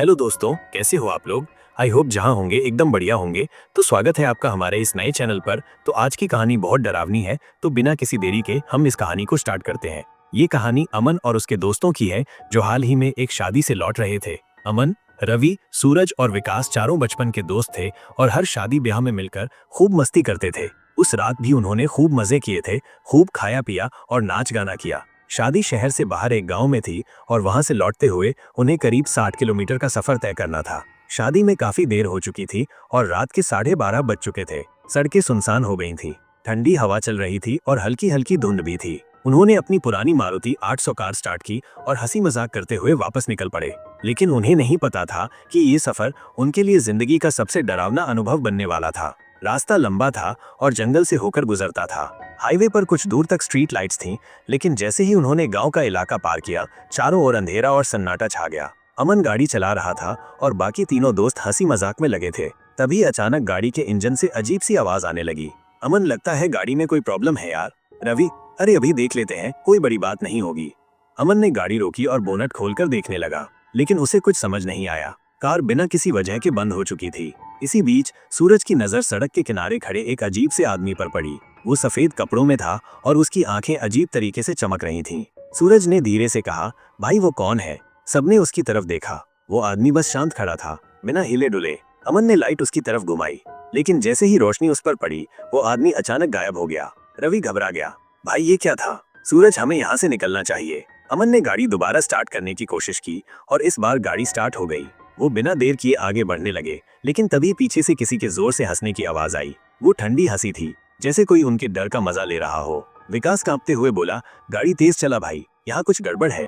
Hello दोस्तों, कैसे हो आप लोग। आई होप जहां होंगे एकदम बढ़िया होंगे। तो स्वागत है आपका हमारे इस नए चैनल पर। तो आज की कहानी बहुत डरावनी है, तो बिना किसी देरी के हम इस कहानी को स्टार्ट करते हैं। ये कहानी अमन और उसके दोस्तों की है जो हाल ही में एक शादी से लौट रहे थे। अमन, रवि, सूरज और विकास चारों बचपन के दोस्त थे और हर शादी ब्याह में मिलकर खूब मस्ती करते थे। उस रात भी उन्होंने खूब मजे किए थे, खूब खाया पिया और नाच गाना किया। शादी शहर से बाहर एक गांव में थी और वहां से लौटते हुए उन्हें करीब 60 किलोमीटर का सफर तय करना था। शादी में काफी देर हो चुकी थी और रात के 12:30 बज चुके थे। सड़कें सुनसान हो गई थीं। ठंडी हवा चल रही थी और हल्की हल्की धुंध भी थी। उन्होंने अपनी पुरानी मारुति 800 कार स्टार्ट की और हंसी मजाक करते हुए वापस निकल पड़े। लेकिन उन्हें नहीं पता था कि ये सफर उनके लिए जिंदगी का सबसे डरावना अनुभव बनने वाला था। रास्ता लंबा था और जंगल से होकर गुजरता था। हाईवे पर कुछ दूर तक स्ट्रीट लाइट्स थीं, लेकिन जैसे ही उन्होंने गांव का इलाका पार किया, चारों ओर अंधेरा और सन्नाटा छा गया। अमन गाड़ी चला रहा था और बाकी तीनों दोस्त हंसी मजाक में लगे थे। तभी अचानक गाड़ी के इंजन से अजीब सी आवाज आने लगी। अमन, लगता है गाड़ी में कोई प्रॉब्लम है यार। रवि, अरे अभी देख लेते हैं, कोई बड़ी बात नहीं होगी। अमन ने गाड़ी रोकी और बोनट खोलकर देखने लगा, लेकिन उसे कुछ समझ नहीं आया। कार बिना किसी वजह के बंद हो चुकी थी। इसी बीच सूरज की नजर सड़क के किनारे खड़े एक अजीब से आदमी पर पड़ी। वो सफेद कपड़ों में था और उसकी आंखें अजीब तरीके से चमक रही थीं। सूरज ने धीरे से कहा, भाई वो कौन है। सबने उसकी तरफ देखा। वो आदमी बस शांत खड़ा था, बिना हिले डुले। अमन ने लाइट उसकी तरफ घुमाई, लेकिन जैसे ही रोशनी उस पर पड़ी, वो आदमी अचानक गायब हो गया। रवि घबरा गया, भाई ये क्या था। सूरज, हमें यहाँ से निकलना चाहिए। अमन ने गाड़ी दोबारा स्टार्ट करने की कोशिश की और इस बार गाड़ी स्टार्ट हो गई। वो बिना देर किए आगे बढ़ने लगे, लेकिन तभी पीछे से किसी के जोर से हंसने की आवाज आई। वो ठंडी हंसी थी, जैसे कोई उनके डर का मजा ले रहा हो। विकास कांपते हुए बोला, गाड़ी तेज चला भाई, यहाँ कुछ गड़बड़ है।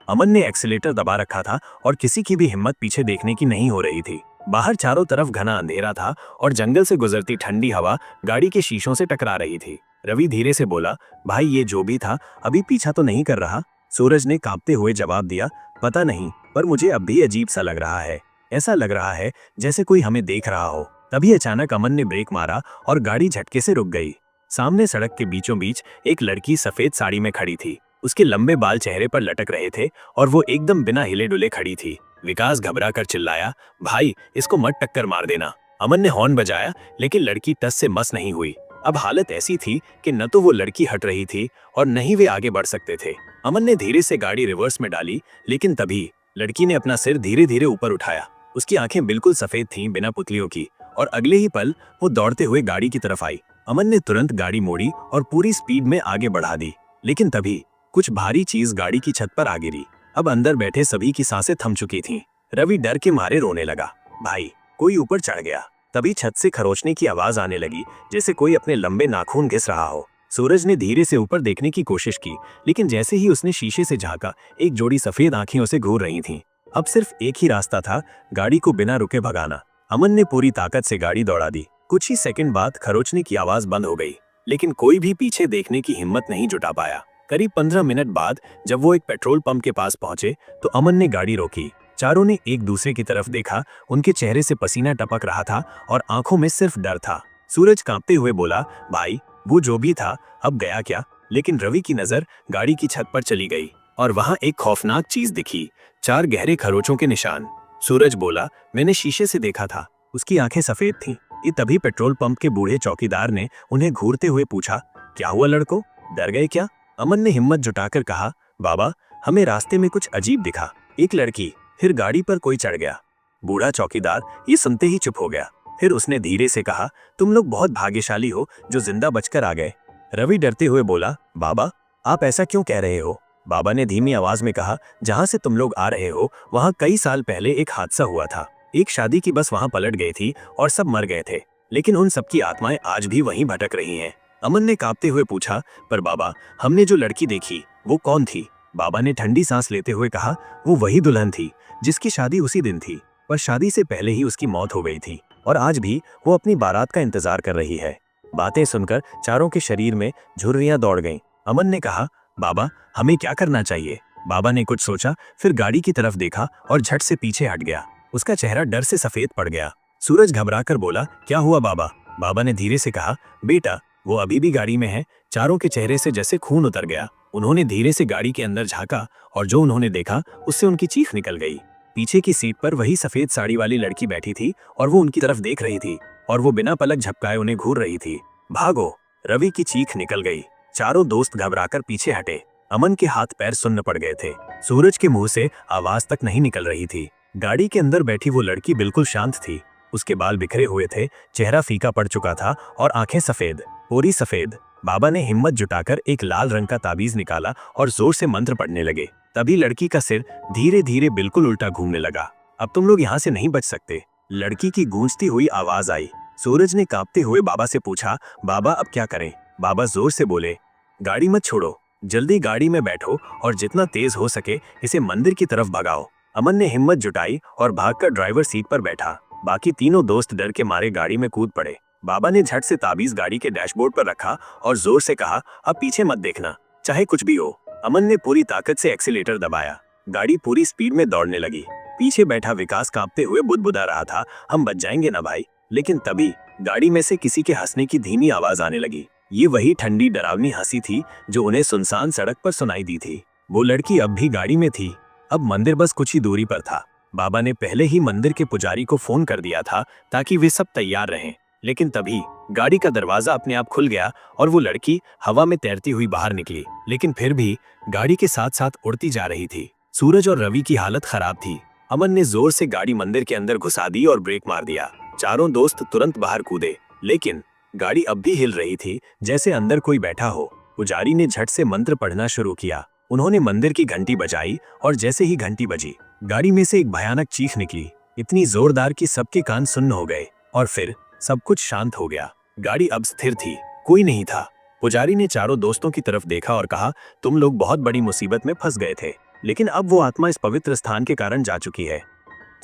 अमन ने एक्सीलेटर दबा रखा था और किसी की भी हिम्मत पीछे देखने की नहीं हो रही थी। बाहर चारों तरफ घना अंधेरा था और जंगल से गुजरती ठंडी हवा गाड़ी के शीशों से टकरा रही थी। रवि धीरे से बोला, भाई ये जो भी था अभी पीछा तो नहीं कर रहा। सूरज ने कांपते हुए जवाब दिया, पता नहीं, पर मुझे अब भी अजीब सा लग रहा है। ऐसा लग रहा है जैसे कोई हमें देख रहा हो। तभी अचानक अमन ने ब्रेक मारा और गाड़ी झटके से रुक गई। सामने सड़क के बीचों बीच एक लड़की सफेद साड़ी में खड़ी थी। उसके लंबे बाल चेहरे पर लटक रहे थे और वो एकदम बिना हिले डुले खड़ी थी। विकास घबरा कर चिल्लाया, भाई इसको मत टक्कर मार देना। अमन ने हॉर्न बजाया, लेकिन लड़की टस से मस नहीं हुई। अब हालत ऐसी थी कि न तो वो लड़की हट रही थी और न ही वे आगे बढ़ सकते थे। अमन ने धीरे से गाड़ी रिवर्स में डाली, लेकिन तभी लड़की ने अपना सिर धीरे धीरे ऊपर उठाया। उसकी आंखें बिल्कुल सफेद थीं, बिना पुतलियों की, और अगले ही पल वो दौड़ते हुए गाड़ी की तरफ आई। अमन ने तुरंत गाड़ी मोड़ी और पूरी स्पीड में आगे बढ़ा दी, लेकिन तभी कुछ भारी चीज गाड़ी की छत पर आ गिरी। अब अंदर बैठे सभी की सांसें थम चुकी थीं। रवि डर के मारे रोने लगा, भाई कोई ऊपर चढ़ गया। तभी छत से खरोचने की आवाज आने लगी, जैसे कोई अपने लंबे नाखून घिस रहा हो। सूरज ने धीरे से ऊपर देखने की कोशिश की, लेकिन जैसे ही उसने शीशे से झांका, एक जोड़ी सफेद आंखें उसे घूर रही थीं। अब सिर्फ एक ही रास्ता था, गाड़ी को बिना रुके भगाना। अमन ने पूरी ताकत से गाड़ी दौड़ा दी। कुछ ही सेकंड बाद खरोचने की आवाज बंद हो गई, लेकिन कोई भी पीछे देखने की हिम्मत नहीं जुटा पाया। करीब 15 मिनट बाद जब वो एक पेट्रोल पंप के पास पहुंचे, तो अमन ने गाड़ी रोकी। चारों ने एक दूसरे की तरफ देखा। उनके चेहरे से पसीना टपक रहा था और आंखों में सिर्फ डर था। सूरज कांपते हुए बोला, भाई वो जो भी था अब गया क्या। लेकिन रवि की नजर गाड़ी की छत पर चली गई और वहां एक खौफनाक चीज दिखी, 4 गहरे खरोचों के निशान। सूरज बोला, मैंने शीशे से देखा था, उसकी आंखें सफेद थीं। ये तभी पेट्रोल पंप के बूढ़े चौकीदार ने उन्हें घूरते हुए पूछा, क्या हुआ लड़को, डर गए क्या। अमन ने हिम्मत जुटाकर कहा, बाबा हमें रास्ते में कुछ अजीब दिखा, एक लड़की, फिर गाड़ी पर कोई चढ़ गया। बूढ़ा चौकीदार ये सुनते ही चुप हो गया। फिर उसने धीरे से कहा, तुम लोग बहुत भाग्यशाली हो जो जिंदा बचकर आ गए। रवि डरते हुए बोला, बाबा आप ऐसा क्यों कह रहे हो। बाबा ने धीमी आवाज में कहा, जहां से तुम लोग आ रहे हो वहां कई साल पहले एक हादसा हुआ था। एक शादी की बस वहां पलट गई थी और सब मर गए थे, लेकिन उन सबकी आत्माएं आज भी वहीं भटक रही हैं। अमन ने कांपते हुए पूछा, पर बाबा हमने जो लड़की देखी वो कौन थी। बाबा ने ठंडी सांस लेते हुए कहा, वो वही दुल्हन थी जिसकी शादी उसी दिन थी, पर शादी से पहले ही उसकी मौत हो गई थी और आज भी वो अपनी बारात का इंतजार कर रही है। बातें सुनकर चारों के शरीर में झुर्रियां दौड़ गईं। अमन ने कहा, बाबा हमें क्या करना चाहिए। बाबा ने कुछ सोचा, फिर गाड़ी की तरफ देखा और झट से पीछे हट गया। उसका चेहरा डर से सफेद पड़ गया। सूरज घबराकर बोला, क्या हुआ बाबा। बाबा ने धीरे से कहा, बेटा वो अभी भी गाड़ी में है। चारों के चेहरे से जैसे खून उतर गया। उन्होंने धीरे से गाड़ी के अंदर झांका और जो उन्होंने देखा उससे उनकी चीख निकल गई। पीछे की सीट पर वही सफेद साड़ी वाली लड़की बैठी थी और वो उनकी तरफ देख रही थी और वो बिना पलक झपकाए उन्हें घूर रही थी। भागो! रवि की चीख निकल गई। चारों दोस्त घबराकर पीछे हटे। अमन के हाथ पैर सुन्न पड़ गए थे। सूरज के मुंह से आवाज तक नहीं निकल रही थी। गाड़ी के अंदर बैठी वो लड़की बिल्कुल शांत थी। उसके बाल बिखरे हुए थे, चेहरा फीका पड़ चुका था और आंखें सफेद, पूरी सफेद। बाबा ने हिम्मत जुटाकर एक लाल रंग का ताबीज निकाला और जोर से मंत्र पढ़ने लगे। तभी लड़की का सिर धीरे धीरे बिल्कुल उल्टा घूमने लगा। अब तुम लोग यहाँ से नहीं बच सकते, लड़की की गूंजती हुई आवाज आई। सूरज ने कांपते हुए बाबा से पूछा, बाबा अब क्या करें? बाबा जोर से बोले, गाड़ी मत छोड़ो, जल्दी गाड़ी में बैठो और जितना तेज हो सके इसे मंदिर की तरफ भगाओ। अमन ने हिम्मत जुटाई और भागकर ड्राइवर सीट पर बैठा। बाकी तीनों दोस्त डर के मारे गाड़ी में कूद पड़े। बाबा ने झट से ताबीज गाड़ी के डैशबोर्ड पर रखा और जोर से कहा, अब पीछे मत देखना, चाहे कुछ भी हो। अमन ने पूरी ताकत से एक्सीलेटर दबाया। गाड़ी पूरी स्पीड में दौड़ने लगी। पीछे बैठा विकास कांपते हुए बुदबुदा रहा था, हम बच जाएंगे ना भाई। लेकिन तभी गाड़ी में से किसी के हंसने की धीमी आवाज आने लगी। ये वही ठंडी डरावनी हंसी थी जो उन्हें सुनसान सड़क पर सुनाई दी थी। वो लड़की अब भी गाड़ी में थी। अब मंदिर बस कुछ ही दूरी पर था। बाबा ने पहले ही मंदिर के पुजारी को फोन कर दिया था ताकि वे सब तैयार रहें। लेकिन तभी गाड़ी का दरवाजा अपने आप खुल गया और वो लड़की हवा में तैरती हुई बाहर निकली। लेकिन फिर भी गाड़ी के साथ साथ उड़ती जा रही थी। सूरज और रवि की हालत खराब थी। अमन ने जोर से गाड़ी मंदिर के अंदर घुसा दी और ब्रेक मार दिया। चारों दोस्त तुरंत बाहर कूदे, लेकिन गाड़ी अब भी हिल रही थी जैसे अंदर कोई बैठा हो। पुजारी ने झट से मंत्र पढ़ना शुरू किया। उन्होंने मंदिर की घंटी बजाई और जैसे ही घंटी बजी, गाड़ी में से एक भयानक चीख निकली, इतनी जोरदार कि सबके कान सुन्न हो गए और फिर सब कुछ शांत हो गया। गाड़ी अब स्थिर थी, कोई नहीं था। पुजारी ने चारों दोस्तों की तरफ देखा और कहा, तुम लोग बहुत बड़ी मुसीबत में फंस गए थे, लेकिन अब वो आत्मा इस पवित्र स्थान के कारण जा चुकी है।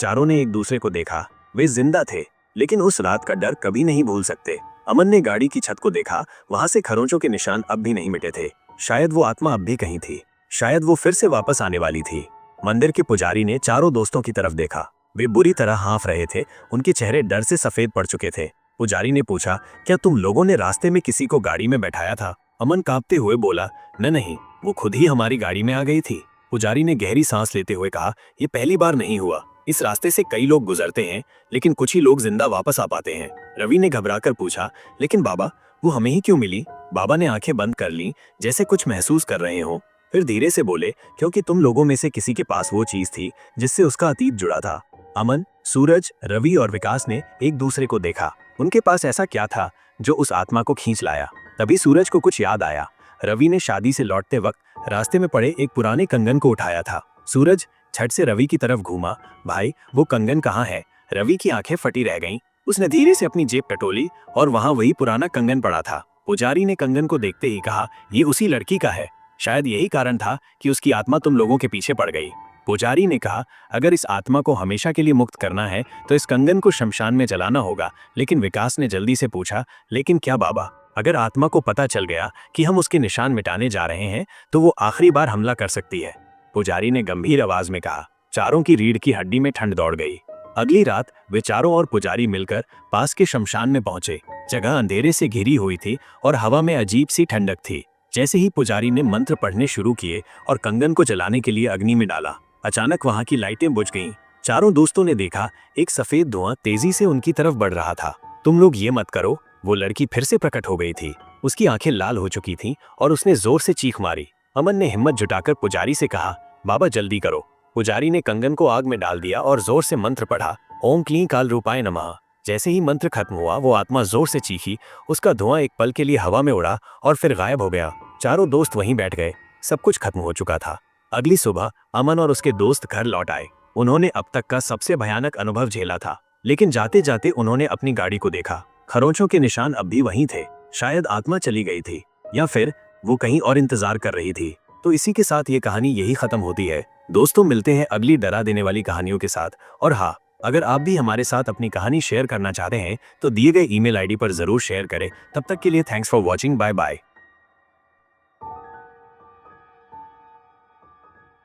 चारों ने एक दूसरे को देखा। वे जिंदा थे, लेकिन उस रात का डर कभी नहीं भूल सकते। अमन ने गाड़ी की छत को देखा, वहां से खरोंचों के निशान अब भी नहीं मिटे थे। शायद वो आत्मा अब भी कहीं थी, शायद वो फिर से वापस आने वाली थी। मंदिर के पुजारी ने चारों दोस्तों की तरफ देखा। वे बुरी तरह हाँफ रहे थे, उनके चेहरे डर से सफेद पड़ चुके थे। पुजारी ने पूछा, क्या तुम लोगों ने रास्ते में किसी को गाड़ी में बैठाया था? अमन कांपते हुए बोला, नहीं, वो खुद ही हमारी गाड़ी में आ गई थी। पुजारी ने गहरी सांस लेते हुए कहा, ये पहली बार नहीं हुआ, इस रास्ते से कई लोग गुजरते हैं, लेकिन कुछ ही लोग जिंदा वापस आ पाते हैं। रवि ने घबराकर पूछा, लेकिन बाबा वो हमें ही क्यों मिली? बाबा ने आंखें बंद कर ली, जैसे कुछ महसूस कर रहे हो। फिर धीरे से बोले, क्योंकि तुम लोगों में से किसी के पास वो चीज थी जिससे उसका अतीत जुड़ा था। अमन, सूरज, रवि और विकास ने एक दूसरे को देखा। उनके पास ऐसा क्या था जो उस आत्मा को खींच लाया? तभी सूरज को कुछ याद आया। रवि ने शादी से लौटते वक्त रास्ते में पड़े एक पुराने कंगन को उठाया था। सूरज झट से रवि की तरफ घूमा, भाई वो कंगन कहाँ है? रवि की आंखें फटी रह गईं। उसने धीरे से अपनी जेब टटोली और वहां वही पुराना कंगन पड़ा था। पुजारी ने कंगन को देखते ही कहा, ये उसी लड़की का है। शायद यही कारण था कि उसकी आत्मा तुम लोगों के पीछे पड़ गई। पुजारी ने कहा, अगर इस आत्मा को हमेशा के लिए मुक्त करना है तो इस कंगन को शमशान में जलाना होगा। लेकिन विकास ने जल्दी से पूछा, लेकिन क्या बाबा, अगर आत्मा को पता चल गया कि हम उसके निशान मिटाने जा रहे हैं तो वो आखिरी बार हमला कर सकती है? पुजारी ने गंभीर आवाज में कहा। चारों की रीढ़ की हड्डी में ठंड दौड़ गई। अगली रात वे चारों और पुजारी मिलकर पास के शमशान में पहुंचे। जगह अंधेरे से घिरी हुई थी और हवा में अजीब सी ठंडक थी। जैसे ही पुजारी ने मंत्र पढ़ने शुरू किए और कंगन को जलाने के लिए अग्नि में डाला, अचानक वहां की लाइटें बुझ गईं। चारों दोस्तों ने देखा, एक सफेद धुआं तेजी से उनकी तरफ बढ़ रहा था। तुम लोग ये मत करो, वो लड़की फिर से प्रकट हो गई थी। उसकी आंखें लाल हो चुकी थीं और उसने जोर से चीख मारी। अमन ने हिम्मत जुटाकर पुजारी से कहा, बाबा जल्दी करो। पुजारी ने कंगन को आग में डाल दिया और जोर से मंत्र पढ़ा, ओम क्लीं काल रूपाय नमः। जैसे ही मंत्र खत्म हुआ, वो आत्मा जोर से चीखी। उसका धुआं एक पल के लिए हवा में उड़ा और फिर गायब हो गया। चारों दोस्त वहीं बैठ गए। सब कुछ खत्म हो चुका था। अगली सुबह अमन और उसके दोस्त घर लौट आए। उन्होंने अब तक का सबसे भयानक अनुभव झेला था, लेकिन जाते जाते उन्होंने अपनी गाड़ी को देखा। खरोंचों के निशान अब भी वहीं थे। शायद आत्मा चली गई थी या फिर वो कहीं और इंतजार कर रही थी। तो इसी के साथ ये कहानी यही खत्म होती है। दोस्तों, मिलते हैं अगली डरा देने वाली कहानियों के साथ। और हाँ, अगर आप भी हमारे साथ अपनी कहानी शेयर करना चाहते हैं तो दिए गए ईमेल आईडी पर जरूर शेयर करें। तब तक के लिए thanks for watching. Bye bye.